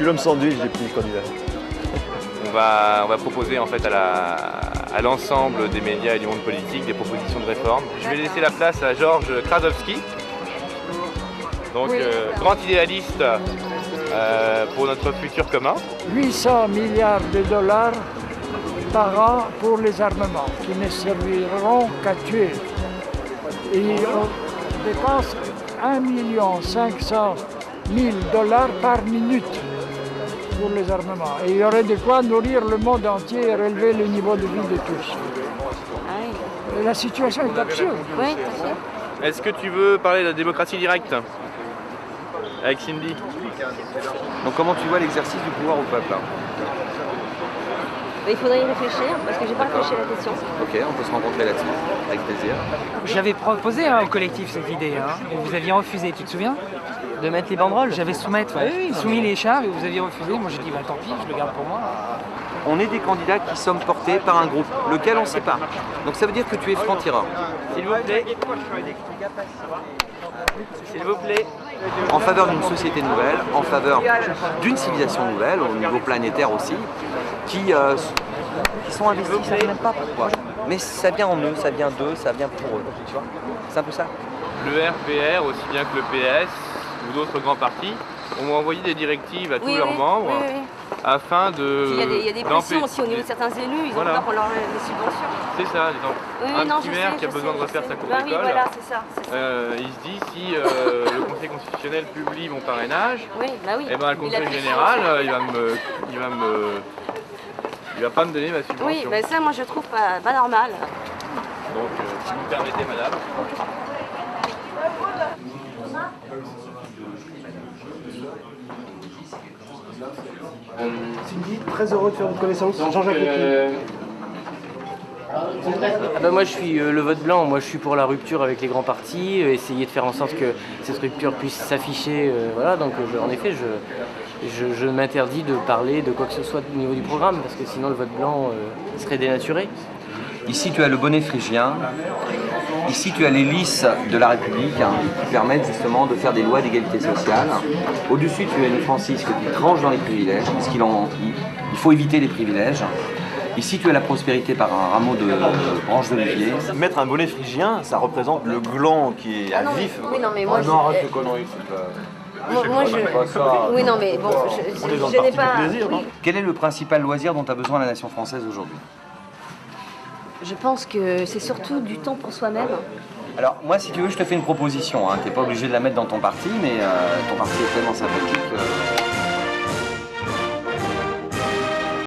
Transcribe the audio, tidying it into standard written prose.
suis l'homme sandwich des petits candidats. On va proposer en fait à l'ensemble des médias et du monde politique des propositions de réforme. Je vais laisser la place à Georges Krasowski, donc grand idéaliste pour notre futur commun. 800 milliards de dollars par an pour les armements qui ne serviront qu'à tuer. Et on dépense 1 500 000 dollars par minute pour les armements. Et il y aurait de quoi nourrir le monde entier et relever le niveau de vie de tous. Et la situation est absurde. Oui, tout à fait. Est-ce que tu veux parler de la démocratie directe avec Cindy? Donc comment tu vois l'exercice du pouvoir au peuple? Il faudrait y réfléchir, parce que j'ai pas réfléchi à la question. Ok, on peut se rencontrer là-dessus, avec plaisir. J'avais proposé au collectif cette idée, et vous aviez refusé, tu te souviens? De mettre les banderoles? J'avais soumis les chars et vous aviez refusé. Moi j'ai dit tant pis, je le garde pour moi. On est des candidats qui sommes portés par un groupe, lequel on ne sait pas. Donc ça veut dire que tu es franc-tireur. S'il vous plaît. S'il vous plaît. En faveur d'une société nouvelle, en faveur d'une civilisation nouvelle, au niveau planétaire aussi, qui sont investis, ils ne savent même pas pourquoi. Mais ça vient en eux, ça vient d'eux, ça vient pour eux. Tu vois? C'est un peu ça. Le RPR, aussi bien que le PS ou d'autres grands partis, ont envoyé des directives à tous leurs membres afin de... Il y a des pressions aussi au niveau de certains élus, ils ont peur qu'on leur enlève les subventions. C'est ça, un petit maire qui a besoin de refaire sa cour d'école, oui, voilà, c'est ça. il se dit si le Conseil constitutionnel publie mon parrainage, et ben le Conseil général, il va pas me donner ma subvention. Oui, ben ça moi je trouve pas normal. Donc si vous permettez madame. Cindy, très heureux de faire votre connaissance. Jean-Jacques Moi je suis le vote blanc, moi je suis pour la rupture avec les grands partis, essayer de faire en sorte que cette rupture puisse s'afficher, voilà, donc en effet je m'interdis de parler de quoi que ce soit au niveau du programme, parce que sinon le vote blanc serait dénaturé. Ici tu as le bonnet phrygien, ici tu as les lys de la République qui permettent justement de faire des lois d'égalité sociale. Au-dessus tu as une francisque qui tranche dans les privilèges, parce il faut éviter les privilèges. Ici, tu as la prospérité par un rameau de branche d'olivier. Mettre un bonnet phrygien, ça représente le gland qui est à vif. Oui, non, mais moi, non, arrête de conneries, oui, non, mais bon, je n'ai pas... Plaisir, oui. Quel est le principal loisir dont a besoin la nation française aujourd'hui? Je pense que c'est surtout du temps pour soi-même. Alors, moi, si tu veux, je te fais une proposition. Tu n'es pas obligé de la mettre dans ton parti, mais ton parti est tellement sympathique.